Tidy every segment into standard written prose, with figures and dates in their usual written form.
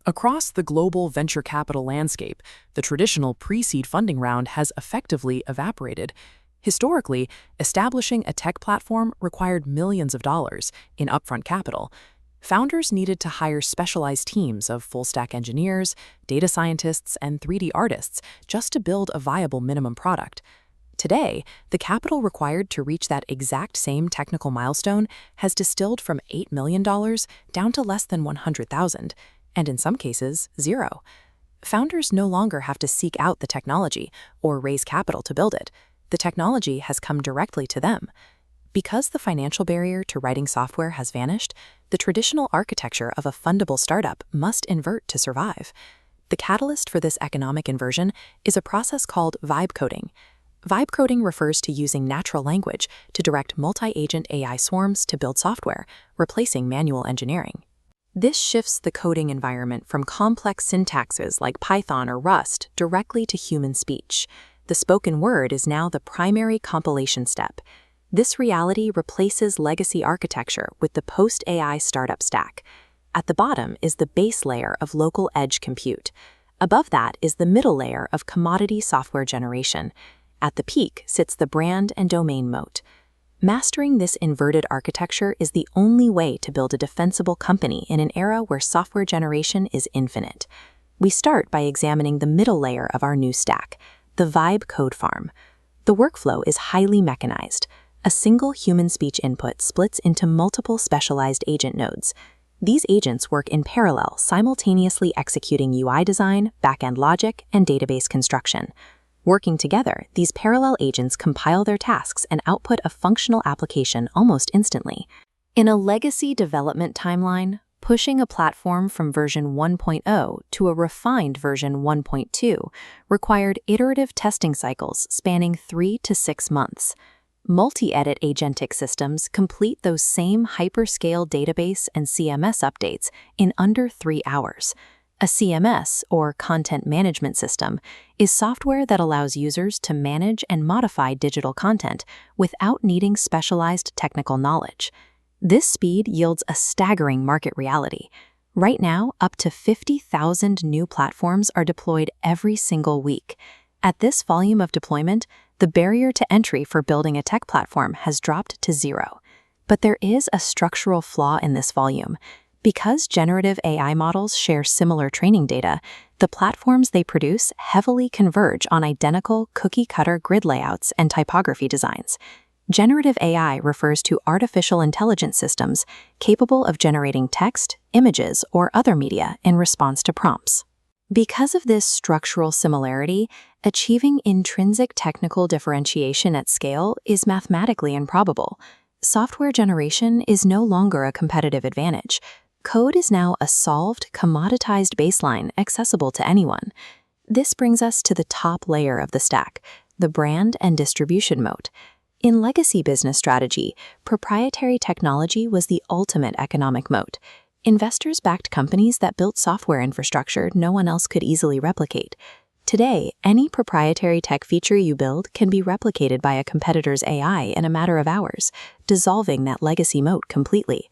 Across the global venture capital landscape, the traditional pre-seed funding round has effectively evaporated. Historically, establishing a tech platform required millions of dollars in upfront capital. Founders needed to hire specialized teams of full-stack engineers, data scientists, and 3D artists just to build a viable minimum product. Today, the capital required to reach that exact same technical milestone has distilled from $8 million down to less than $100,000. And in some cases, zero. Founders no longer have to seek out the technology or raise capital to build it. The technology has come directly to them. Because the financial barrier to writing software has vanished, the traditional architecture of a fundable startup must invert to survive. The catalyst for this economic inversion is a process called vibe coding. Vibe coding refers to using natural language to direct multi-agent AI swarms to build software, replacing manual engineering. This shifts the coding environment from complex syntaxes like Python or Rust directly to human speech. The spoken word is now the primary compilation step. This reality replaces legacy architecture with the post-AI startup stack. At the bottom is the base layer of local edge compute. Above that is the middle layer of commodity software generation. At the peak sits the brand and domain moat. Mastering this inverted architecture is the only way to build a defensible company in an era where software generation is infinite. We start by examining the middle layer of our new stack, the Vibe code farm. The workflow is highly mechanized. A single human speech input splits into multiple specialized agent nodes. These agents work in parallel, simultaneously executing UI design, backend logic, and database construction. Working together, these parallel agents compile their tasks and output a functional application almost instantly. In a legacy development timeline, pushing a platform from version 1.0 to a refined version 1.2 required iterative testing cycles spanning 3 to 6 months. Multi-edit agentic systems complete those same hyperscale database and CMS updates in under 3 hours. A CMS, or content management system, is software that allows users to manage and modify digital content without needing specialized technical knowledge. This speed yields a staggering market reality. Right now, up to 50,000 new platforms are deployed every single week. At this volume of deployment, the barrier to entry for building a tech platform has dropped to zero. But there is a structural flaw in this volume. Because generative AI models share similar training data, the platforms they produce heavily converge on identical cookie-cutter grid layouts and typography designs. Generative AI refers to artificial intelligence systems capable of generating text, images, or other media in response to prompts. Because of this structural similarity, achieving intrinsic technical differentiation at scale is mathematically improbable. Software generation is no longer a competitive advantage. Code is now a solved, commoditized baseline accessible to anyone. This brings us to the top layer of the stack, the brand and distribution moat. In legacy business strategy, proprietary technology was the ultimate economic moat. Investors backed companies that built software infrastructure no one else could easily replicate. Today, any proprietary tech feature you build can be replicated by a competitor's AI in a matter of hours, dissolving that legacy moat completely.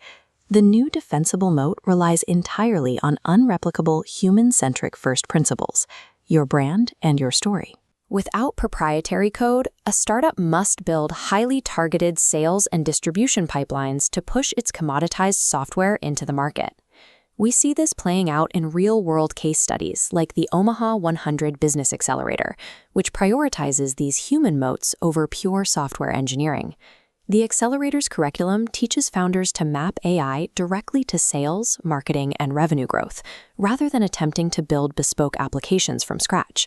The new defensible moat relies entirely on unreplicable human-centric first principles, your brand and your story. Without proprietary code, a startup must build highly targeted sales and distribution pipelines to push its commoditized software into the market. We see this playing out in real-world case studies like the Omaha 100 Business Accelerator, which prioritizes these human moats over pure software engineering. The accelerator's curriculum teaches founders to map AI directly to sales, marketing, and revenue growth, rather than attempting to build bespoke applications from scratch.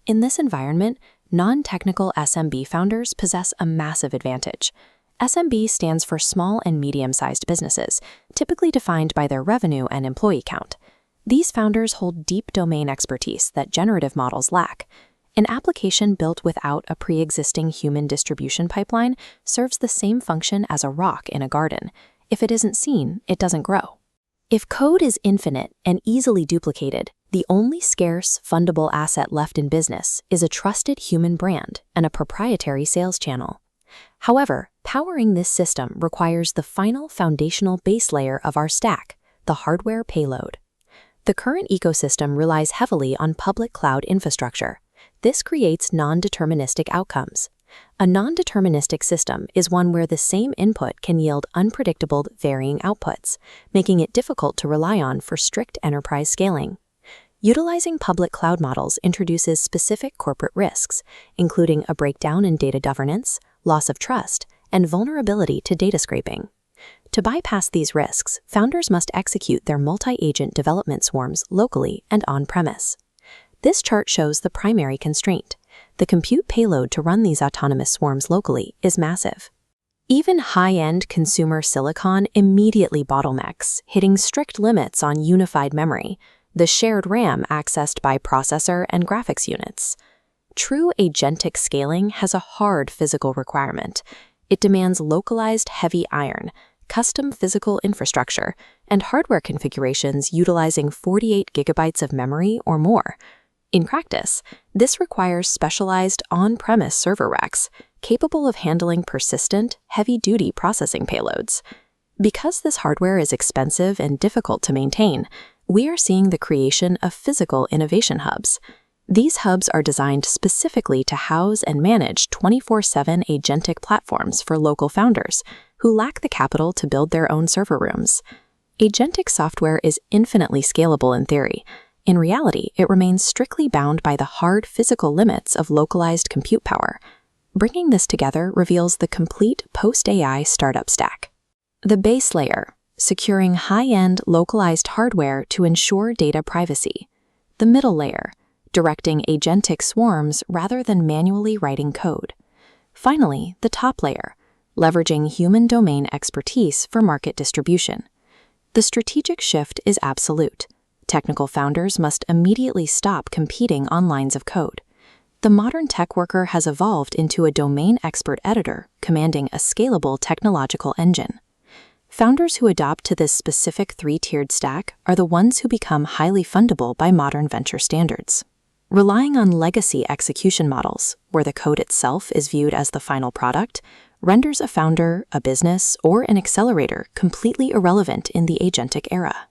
In this environment, non-technical SMB founders possess a massive advantage. SMB stands for small and medium-sized businesses, typically defined by their revenue and employee count. These founders hold deep domain expertise that generative models lack. An application built without a pre-existing human distribution pipeline serves the same function as a rock in a garden. If it isn't seen, it doesn't grow. If code is infinite and easily duplicated, the only scarce, fundable asset left in business is a trusted human brand and a proprietary sales channel. However, powering this system requires the final foundational base layer of our stack, the hardware payload. The current ecosystem relies heavily on public cloud infrastructure. This creates non-deterministic outcomes. A non-deterministic system is one where the same input can yield unpredictable, varying outputs, making it difficult to rely on for strict enterprise scaling. Utilizing public cloud models introduces specific corporate risks, including a breakdown in data governance, loss of trust, and vulnerability to data scraping. To bypass these risks, founders must execute their multi-agent development swarms locally and on-premise. This chart shows the primary constraint. The compute payload to run these autonomous swarms locally is massive. Even high-end consumer silicon immediately bottlenecks, hitting strict limits on unified memory, the shared RAM accessed by processor and graphics units. True agentic scaling has a hard physical requirement. It demands localized heavy iron, custom physical infrastructure, and hardware configurations utilizing 48 gigabytes of memory or more. In practice, this requires specialized on-premise server racks capable of handling persistent, heavy-duty processing payloads. Because this hardware is expensive and difficult to maintain, we are seeing the creation of physical innovation hubs. These hubs are designed specifically to house and manage 24/7 agentic platforms for local founders who lack the capital to build their own server rooms. Agentic software is infinitely scalable in theory. In reality, it remains strictly bound by the hard physical limits of localized compute power. Bringing this together reveals the complete post-AI startup stack. The base layer, securing high-end localized hardware to ensure data privacy. The middle layer, directing agentic swarms rather than manually writing code. Finally, the top layer, leveraging human domain expertise for market distribution. The strategic shift is absolute. Technical founders must immediately stop competing on lines of code. The modern tech worker has evolved into a domain expert editor, commanding a scalable technological engine. Founders who adopt to this specific three-tiered stack are the ones who become highly fundable by modern venture standards. Relying on legacy execution models, where the code itself is viewed as the final product, renders a founder, a business, or an accelerator completely irrelevant in the agentic era.